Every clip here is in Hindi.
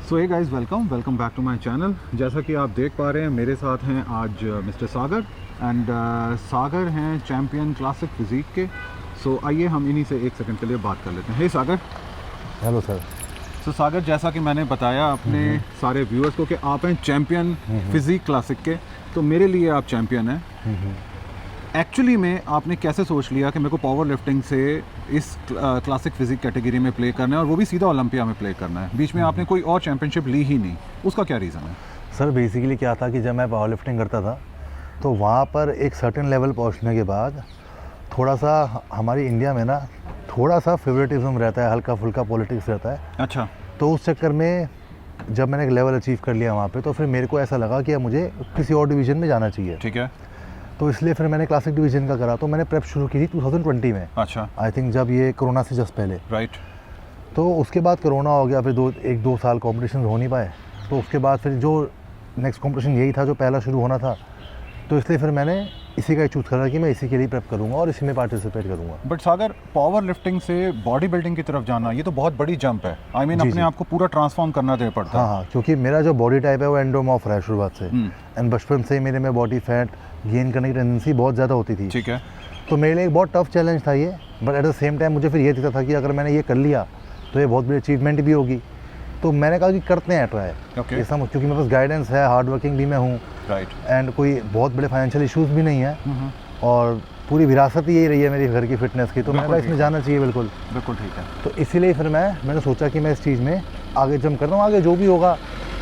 So hey guys, welcome back to my channel. जैसा कि आप देख पा रहे हैं मेरे साथ हैं आज मिस्टर सागर एंड सागर हैं चैम्पियन क्लासिक फिजिक के। सो आइए हम इन्हीं से एक सेकंड के लिए बात कर लेते हैं। हे सागर। Hello sir. सो सागर, जैसा कि मैंने बताया अपने सारे व्यूअर्स को कि आप हैं चैम्पियन फिजिक क्लासिक के, तो मेरे लिए आप चैम्पियन हैं। एक्चुअली में आपने कैसे सोच लिया कि मेरे को पावर लिफ्टिंग से इस क्लासिक फिजिक कैटेगरी में प्ले करना है और वो भी सीधा ओलंपिया में प्ले करना है? बीच में आपने कोई और चैम्पियनशिप ली ही नहीं, उसका क्या रीज़न है? सर बेसिकली क्या था कि जब मैं पावर लिफ्टिंग करता था तो वहाँ पर एक सर्टेन लेवल पहुँचने के बाद थोड़ा सा हमारी इंडिया में ना थोड़ा सा फेवरेटिज्म रहता है, हल्का फुल्का पॉलिटिक्स रहता है। अच्छा। तो उस चक्कर में जब मैंने एक लेवल अचीव कर लिया वहाँ पे, तो फिर मेरे को ऐसा लगा कि अब मुझे किसी और डिवीज़न में जाना चाहिए। ठीक है। तो इसलिए फिर मैंने क्लासिक डिवीज़न का करा। तो मैंने प्रेप शुरू की थी 2020 में। अच्छा। आई थिंक जब ये कोरोना से जस्ट पहले। राइट। तो उसके बाद कोरोना हो गया, फिर एक दो साल कॉम्पिटिशन हो नहीं पाए। तो उसके बाद फिर जो नेक्स्ट कॉम्पिटिशन यही था जो पहला शुरू होना था, तो इसलिए फिर मैंने इसी का चूज़ करा कि मैं इसी के लिए प्रेप करूंगा और इसी में पार्टिसिपेट करूंगा। बट सागर, पावर लिफ्टिंग से बॉडी बिल्डिंग की तरफ जाना ये तो बहुत बड़ी जंप है। आई मीन अपने आप को पूरा ट्रांसफॉर्म करना दे पड़ता है। हाँ, क्योंकि मेरा जो बॉडी टाइप है वो एंडोमॉर्फ है शुरुआत से। एंड बचपन से ही मेरे में बॉडी फैट गेन करने की टेंडेंसी बहुत ज़्यादा होती थी। ठीक है। तो मेरे लिए एक बहुत टफ चैलेंज था ये। But at the same time मुझे फिर ये दिखता था कि अगर मैंने ये कर लिया तो ये बहुत बड़ी अचीवमेंट भी होगी। तो मैंने कहा कि करते हैं ट्राई। ऐसा क्योंकि मेरे पास गाइडेंस है, हार्ड वर्किंग भी मैं हूँ। राइट। एंड कोई बहुत बड़े फाइनेंशियल इश्यूज़ भी नहीं है और पूरी विरासत ही यही रही है मेरी घर की फिटनेस की। तो मैंने कहा इसमें जाना चाहिए। बिल्कुल ठीक है। तो इसीलिए फिर मैंने सोचा कि मैं इस चीज़ में आगे जंप करता हूँ। आगे जो भी होगा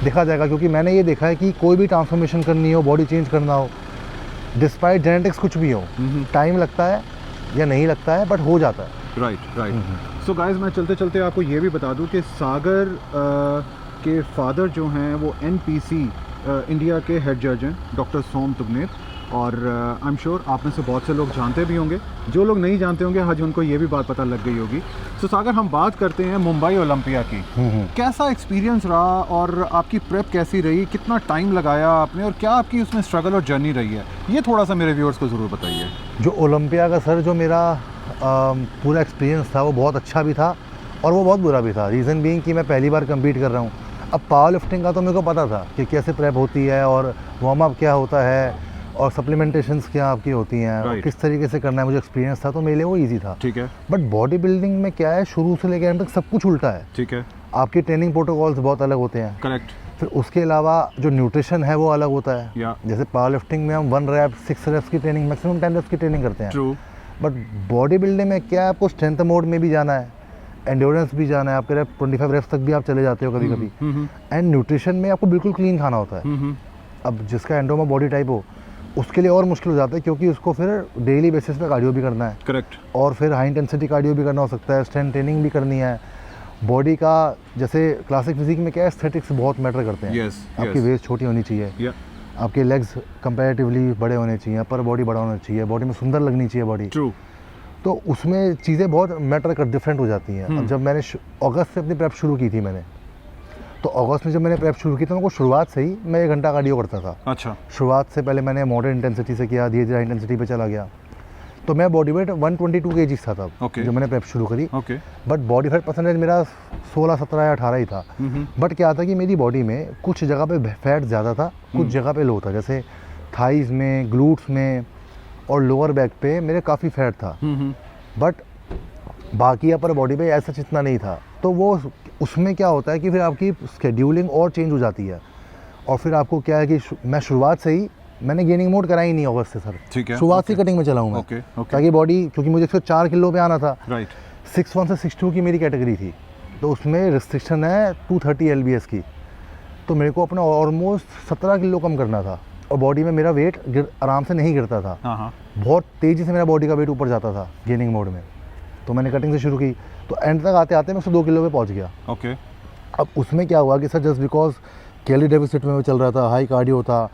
देखा जाएगा, क्योंकि मैंने ये देखा है कि कोई भी ट्रांसफॉर्मेशन करनी हो, बॉडी चेंज करना हो, डिस्पाइट जेनेटिक्स कुछ भी हो, टाइम लगता है या नहीं लगता है, बट हो जाता है। राइट। सो गाइस, मैं चलते चलते आपको ये भी बता दूं कि सागर के फादर जो हैं वो एनपीसी इंडिया के हेड जज हैं, डॉक्टर सोम तुगनेत। और आई एम श्योर आप में से बहुत से लोग जानते भी होंगे, जो लोग नहीं जानते होंगे आज उनको ये भी बात पता लग गई होगी। सो सागर, हम बात करते हैं मुंबई ओलंपिया की। कैसा एक्सपीरियंस रहा और आपकी प्रेप कैसी रही? कितना टाइम लगाया आपने और क्या आपकी उसमें स्ट्रगल और जर्नी रही है? ये थोड़ा सा मेरे व्यूअर्स को ज़रूर बताइए। जो ओलंपिया का सर जो मेरा पूरा एक्सपीरियंस था वो बहुत अच्छा भी था और वो बहुत बुरा भी था। रीज़न बीइंग कि मैं पहली बार कम्पीट कर रहा हूँ। अब पावर लिफ्टिंग का तो मेरे को पता था कि कैसे प्रेप होती है और वार्म अप क्या होता है और सप्लीमेंटेशंस क्या आपकी होती हैं और किस तरीके से करना है, मुझे एक्सपीरियंस था, तो मेरे लिए वो ईजी था। ठीक है। बट बॉडी बिल्डिंग में क्या है, शुरू से लेकर एंड तक सब कुछ उल्टा है। ठीक है। आपकी ट्रेनिंग प्रोटोकॉल्स बहुत अलग होते हैं। करेक्ट। फिर उसके अलावा जो न्यूट्रिशन है वो अलग होता है। जैसे पावर लिफ्टिंग में हम 1 रैप 6 रेप्स की ट्रेनिंग, मैक्सिमम 10 रेप्स की ट्रेनिंग करते हैं। ट्रू। बट बॉडी बिल्डिंग में क्या है, आपको स्ट्रेंथ मोड में भी जाना है, एंड्योरेंस भी जाना है, आपके रैप 25 रेप्स तक भी आप चले जाते हो कभी कभी। एंड न्यूट्रिशन में आपको बिल्कुल क्लीन खाना होता है। अब जिसका एंडोमा बॉडी टाइप हो उसके लिए और मुश्किल हो जाता है, क्योंकि उसको फिर डेली बेसिस पे कार्डियो भी करना है। करेक्ट। और फिर हाई इंटेंसिटी कार्डियो भी करना हो सकता है, स्ट्रेंथ ट्रेनिंग भी करनी है बॉडी का। जैसे क्लासिक फिजिक में क्या है, एस्थेटिक्स बहुत मैटर करते हैं। आपकी वेस्ट छोटी होनी चाहिए, आपके लेग्स कंपैरेटिवली बड़े होने चाहिए, अपर बॉडी बड़ा होना चाहिए, बॉडी में सुंदर लगनी चाहिए बॉडी। ट्रू। तो उसमें चीज़ें बहुत मैटर कर डिफरेंट हो जाती हैं। अब जब मैंने अगस्त से अपनी प्रेप शुरू की थी मैंने, तो अगस्त में जब मैंने प्रेप शुरू की तो मेरे शुरुआत से ही मैं 1 घंटा कार्डियो करता था। अच्छा। शुरुआत से पहले मैंने मॉडरेट इंटेंसिटी से किया, धीरे धीरे इंटेंसिटी पे चला गया। तो मैं बॉडी वेट 122 kg था तब जब मैंने प्रेप शुरू करी। बट बॉडी फैट परसेंटेज मेरा 16, 17 या 18 ही था। बट क्या था कि मेरी बॉडी में कुछ जगह पे फैट ज़्यादा था, कुछ जगह पे लो था। जैसे थाइज़ में, ग्लूट्स में और लोअर बैक पे मेरे काफ़ी फैट था। बट बाकी अपर बॉडी पे ऐसा इतना नहीं था। तो वो उसमें क्या होता है कि फिर आपकी शेड्यूलिंग और चेंज हो जाती है। और फिर आपको क्या है कि मैं शुरुआत से ही मैंने गेनिंग मोड करा ही नहीं अगस्त से सर। ठीक है। शुरुआत से कटिंग में चला हूँ मैं। ताकि बॉडी, क्योंकि मुझे 104 किलो पे आना था। 6'1 से 6'2 की मेरी कैटेगरी थी, तो उसमें रिस्ट्रिक्शन है 230 lbs की। तो मेरे को अपना ऑलमोस्ट 17 किलो कम करना था और बॉडी में मेरा वेट आराम से नहीं गिरता था। बहुत तेज़ी से मेरा बॉडी का वेट ऊपर जाता था गेनिंग मोड में। तो मैंने कटिंग से शुरू की, तो एंड तक आते आते मैं 102 किलो पे पहुंच गया। अब उसमें क्या हुआ कि sir just because calorie deficit में चल रहा था, हाई कार्डियो था,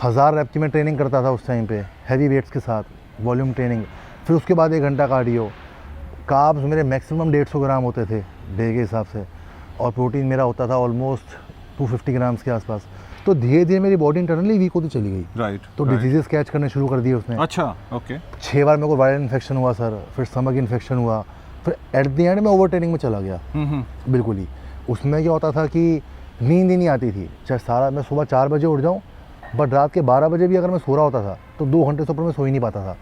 1000 रैप की मैं ट्रेनिंग करता था उस टाइम पे, हैवी वेट्स के साथ वॉल्यूम ट्रेनिंग। फिर उसके बाद 1 घंटा कार्डियो, कार्ब्स मेरे मैक्सिमम 150 ग्राम होते थे डे के हिसाब से, और प्रोटीन मेरा होता था ऑलमोस्ट 250 ग्राम्स के आसपास। तो धीरे धीरे मेरी बॉडी इंटरनली वीक होती चली गई। तो डिजीजेस कैच करने शुरू कर दिए उसने। अच्छा। 6 बार मेरे को वायरल इन्फेक्शन हुआ सर, फिर स्टमक इन्फेक्शन हुआ, फिर एट द एंड में ओवर ट्रेनिंग में चला गया बिल्कुल ही। उसमें क्या होता था कि नींद ही नहीं आती थी, चाहे सारा मैं सुबह 4 बजे उठ जाऊँ, बट रात के 12 बजे भी अगर मैं सो रहा होता था तो 2 घंटे से ऊपर मैं सो ही नहीं पाता था।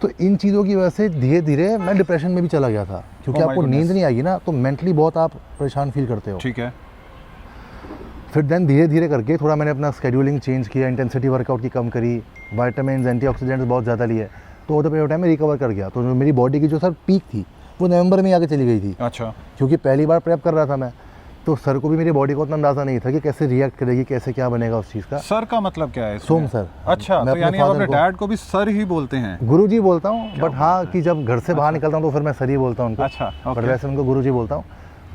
तो इन चीज़ों की वजह से धीरे धीरे मैं डिप्रेशन में भी चला गया था, क्योंकि आपको नींद नहीं आएगी ना तो मेंटली बहुत आप परेशान फील करते हो। ठीक है। फिर देन धीरे धीरे करके थोड़ा मैंने अपना शेड्यूलिंग चेंज किया, इंटेंसिटी वर्कआउट की कम करी, वाइटामिन एंटीऑक्सीडेंट्स बहुत ज़्यादा लिए, तो वो तो टाइम में रिकवर कर गया। तो मेरी बॉडी की जो सर पीक थी वो नवंबर में आके चली गई थी। अच्छा। क्योंकि पहली बार प्रेप कर रहा था मैं, तो सर को भी मेरी बॉडी को उतना अंदाज़ा नहीं था कि कैसे रिएक्ट करेगी, कैसे क्या बनेगा उस चीज़ का। सर का मतलब क्या है इसमें? सोम सर। अच्छा, तो यानी आप अपने डैड को भी सर ही बोलते हैं? गुरुजी बोलता हूँ, बट हाँ कि जब घर से बाहर निकलता हूँ तो फिर मैं सर ही बोलता हूँ उनको। अच्छा, बट वैसे उनको गुरुजी बोलता हूँ।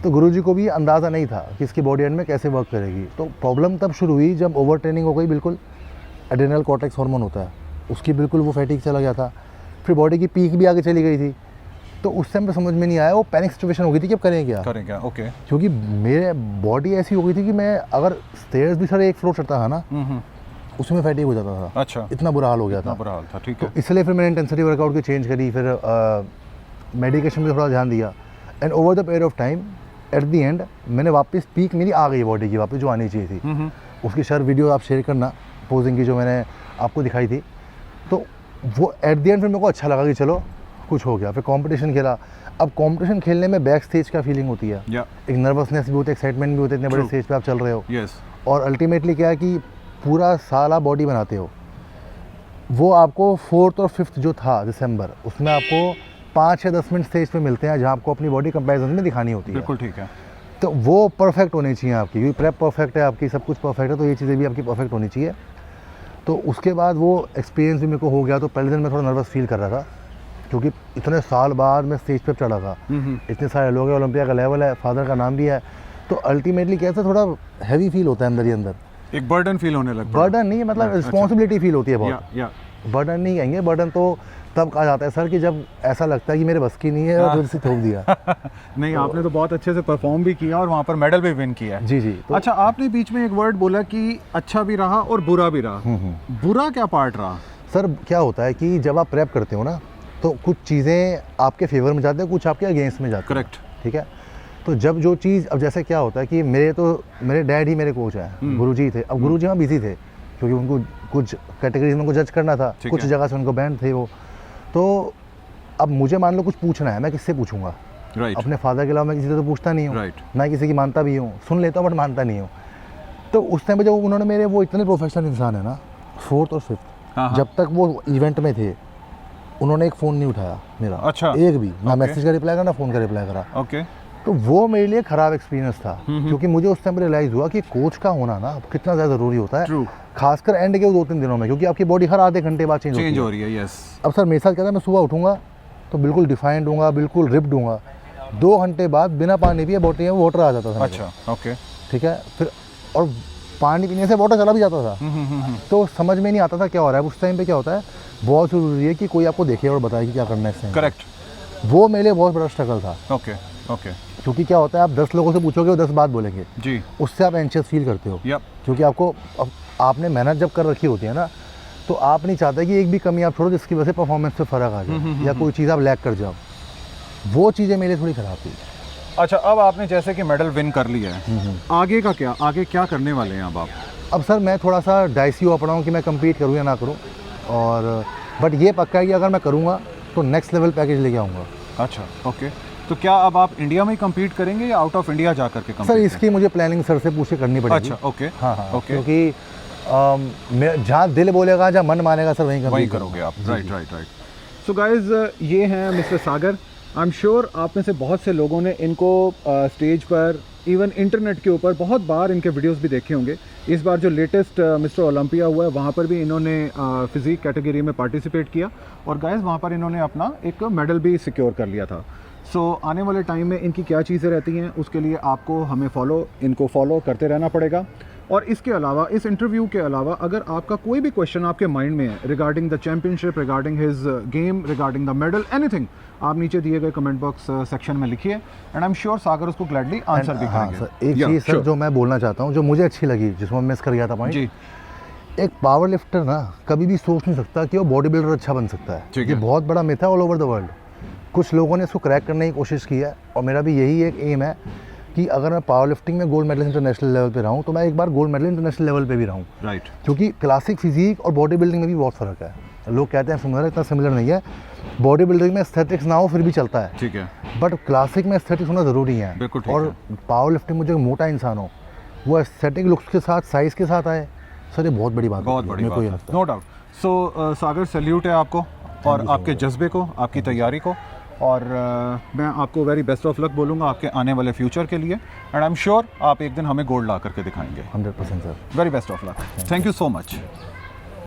तो गुरुजी को भी अंदाज़ा नहीं था कि इसकी बॉडी एंड में कैसे वर्क करेगी। तो प्रॉब्लम तब शुरू हुई जब ओवर ट्रेनिंग हो गई, बिल्कुल एड्रेनल कॉर्टेक्स हार्मोन होता है उसकी बिल्कुल वो फैटिक चला गया था, फिर बॉडी की पीक भी आगे चली गई थी। तो उस टाइम पे समझ में नहीं आया, वो पैनिक सिचुएशन हो गई थी कि अब करें क्या। ओके। क्योंकि मेरे बॉडी ऐसी हो गई थी कि मैं अगर स्टेयर्स भी सर एक फ्लोर चढ़ता था ना उसमें फैटिक हो जाता था। अच्छा। इतना बुरा हाल हो गया था। बुरा हाल था, ठीक है। तो इसलिए फिर मैंने इंटेंसिटी वर्कआउट की चेंज करी, फिर मेडिकेशन पे थोड़ा ध्यान दिया, and over the period of time at the end मैंने वापस पीक मेरी आ गई बॉडी की वापस जो आनी चाहिए थी। उसकी सर वीडियो आप शेयर करना पोजिंग की जो मैंने आपको दिखाई थी। तो वो एट द एंड फिर मेरे को अच्छा लगा कि चलो कुछ हो गया। फिर कंपटीशन खेला। अब कंपटीशन खेलने में बैक स्टेज का फीलिंग होती है, एक नर्वसनेस भी होती है, एक्साइटमेंट भी होती है, इतने बड़े स्टेज पे आप चल रहे हो। और अल्टीमेटली क्या है कि पूरा साल आप बॉडी बनाते हो। वो आपको 4th और 5th जो था दिसंबर, उसमें आपको 5 या 10 मिनट स्टेज पे मिलते हैं जहाँ आपको अपनी बॉडी कंपैरिजन में दिखानी होती है। बिल्कुल ठीक है। तो वो परफेक्ट होनी चाहिए आपकी, क्योंकि प्रेप परफेक्ट है आपकी, सब कुछ परफेक्ट है, तो ये चीज़ें भी आपकी परफेक्ट होनी चाहिए। तो उसके बाद वो एक्सपीरियंस भी मेरे को हो गया। तो पहले दिन मैं थोड़ा नर्वस फील कर रहा था, क्योंकि इतने साल बाद मैं स्टेज पे चढ़ा था, इतने सारे लोग हैं, ओलंपिया का लेवल है, फादर का नाम भी है। तो अल्टीमेटली कैसे थोड़ा हैवी फील होता है अंदर ही अंदर, एक बर्डन फील होने लगता है। बर्डन नहीं मतलब रिस्पॉन्सिबिलिटी फील होती है बहुत। बर्डन नहीं कहेंगे, बर्डन तो तब कहा जाता है सर कि जब ऐसा लगता है कि मेरे बस की नहीं है और से थोप दिया। नहीं तो, आपने तो बहुत अच्छे से परफॉर्म भी किया और वहाँ पर मेडल भी विन किया। जी जी। तो अच्छा, आपने बीच में एक वर्ड बोला कि अच्छा भी रहा और बुरा भी रहा। बुरा क्या पार्ट रहा? सर क्या होता है कि जब आप प्रेप करते हो ना तो कुछ चीज़ें आपके फेवर में जाते हैं, कुछ आपके अगेंस्ट में जाते हैं। करेक्ट। ठीक है। तो जब जो चीज़, अब जैसे क्या होता है कि मेरे डैड ही मेरे कोच हैं, गुरुजी थे। अब गुरुजी वहाँ बिजी थे क्योंकि उनको कुछ कैटेगरीज में उनको जज करना था, कुछ जगह से उनको बैंड थे वो। तो अब मुझे मान लो कुछ पूछना है, मैं किससे पूछूंगा? अपने फादर के अलावा मैं किसी से तो पूछता नहीं हूँ, ना किसी की मानता भी हूँ, सुन लेता हूँ बट मानता नहीं हूँ। तो उस टाइम पे जब उन्होंने मेरे, वो इतने प्रोफेशनल इंसान है ना, 4th और 5th जब तक वो इवेंट में थे उन्होंने एक फ़ोन नहीं उठाया मेरा। अच्छा। एक भी, ना मैसेज का रिप्लाई करा ना फ़ोन का रिप्लाई करा। ओके। तो वो मेरे लिए ख़राब एक्सपीरियंस था, क्योंकि मुझे उस टाइम रियलाइज़ हुआ कि कोच का होना ना कितना ज़्यादा ज़रूरी होता है, खासकर एंड के 2-3 दिनों में, क्योंकि आपकी बॉडी हर आधे घंटे बाद चेंज हो रही है। यस। अब सर मेरे साथ क्या था, मैं सुबह उठूँगा तो बिल्कुल डिफाइंड दूंगा, बिल्कुल रिप्ड दूंगा, 2 घंटे बाद बिना पानी पिए बॉडी में वाटर आ जाता था। अच्छा। ओके। ठीक है। फिर और पानी पीने से वाटर चला भी जाता था। तो समझ में नहीं आता था क्या हो रहा है। उस टाइम पे क्या होता है, बहुत ज़रूरी है कि कोई आपको देखे और बताए कि क्या करना है इस टाइम। करेक्ट। वो मेरे लिए बहुत बड़ा स्ट्रगल था। Okay okay. क्योंकि क्या होता है, आप 10 लोगों से पूछोगे वो 10 बात बोलेंगे जी, उससे आप एंशियस फील करते हो। क्योंकि आपको, आपने मेहनत जब कर रखी होती है ना, तो आप नहीं चाहते कि एक भी कमी आप छोड़ो जिसकी वजह से परफॉर्मेंस पे फ़र्क आ जाए या कोई चीज़ आप लैग कर जाओ। वो चीज़ें मेरे थोड़ी ख़राब थी। अच्छा, अब आपने जैसे कि मेडल विन कर लिया है, आगे का क्या, आगे क्या करने वाले हैं अब आप? अब सर मैं थोड़ा सा डाइसी हुआ पड़ा हूँ कि मैं कम्पीट करूँ या ना करूँ, और बट ये पक्का है कि अगर मैं करूँगा तो नेक्स्ट लेवल पैकेज लेके आऊँगा। अच्छा। ओके। तो क्या अब आप इंडिया में ही कम्पीट करेंगे या आउट ऑफ इंडिया जा करके कम्पीट? सर इसकी मुझे प्लानिंग सर से पूछ के करनी पड़ेगी। अच्छा। ओके। हाँ हाँ। ओके। क्योंकि जहाँ दिल बोलेगा, जहाँ मन मानेगा सर वहीं करोगे आप। Right right right. So guys, ये हैं mister Sagar. I am sure आप में से बहुत से लोगों ने इनको स्टेज पर, इवन इंटरनेट के ऊपर बहुत बार इनके वीडियोस भी देखे होंगे। इस बार जो लेटेस्ट मिस्टर ओलंपिया हुआ है वहाँ पर भी इन्होंने फिजिक कैटेगरी में पार्टिसिपेट किया और गाइस वहाँ पर इन्होंने अपना एक मेडल भी सिक्योर कर लिया था। सो आने वाले टाइम में इनकी क्या चीज़ें रहती हैं उसके लिए आपको इनको फॉलो करते रहना पड़ेगा। और इसके अलावा, इस इंटरव्यू के अलावा, अगर आपका कोई भी क्वेश्चन आपके माइंड में है regarding the championship, regarding his game, regarding the medal, anything, आप नीचे दिए गए कमेंट बॉक्स सेक्शन में लिखिए एंड आई एम श्योर सागर उसको ग्लैडली आंसर भी करेंगे। हाँ सर, एक चीज़ सर जो मैं बोलना चाहता हूँ, जो मुझे अच्छी लगी, जिसमें मिस कर गया था पॉइंट, एक पावर लिफ्टर ना कभी भी सोच नहीं सकता कि वो बॉडी बिल्डर अच्छा बन सकता है। ये बहुत बड़ा मिथ है ऑल ओवर द वर्ल्ड। कुछ लोगों ने इसको क्रैक करने की कोशिश की है और मेरा भी यही एक एम है कि अगर मैं पावर लिफ्टिंग में गोल्ड मेडल इंटरनेशनल लेवल पे रहूँ तो मैं एक बार गोल्ड मेडल इंटरनेशनल लेवल पे भी रहूँ। राइट। क्योंकि क्लासिक फिजिक और बॉडी बिल्डिंग में भी बहुत फ़र्क है। लोग कहते हैं सिमिलर, इतना सिमिलर नहीं है। बॉडी बिल्डिंग में एस्थेटिक्स ना हो फिर भी चलता है, ठीक है, बट क्लासिक में एस्थेटिक्स होना ज़रूरी है। बिल्कुल ठीक और पावर लिफ्टिंग में जो मोटा इंसान हो वो एस्थेटिक लुक्स के साथ, साइज़ के साथ आए, सर ये बहुत बड़ी बात है, बहुत बड़ी मेरे को ये बात लगता है, नो डाउट। सो सागर सैल्यूट है आपको और आपके जज्बे को, आपकी तैयारी को, और मैं आपको वेरी बेस्ट ऑफ लक बोलूँगा आपके आने वाले फ्यूचर के लिए, एंड आई एम श्योर आप एक दिन हमें गोल्ड ला करके दिखाएंगे। 100% sir. Very best of luck, thank you so much.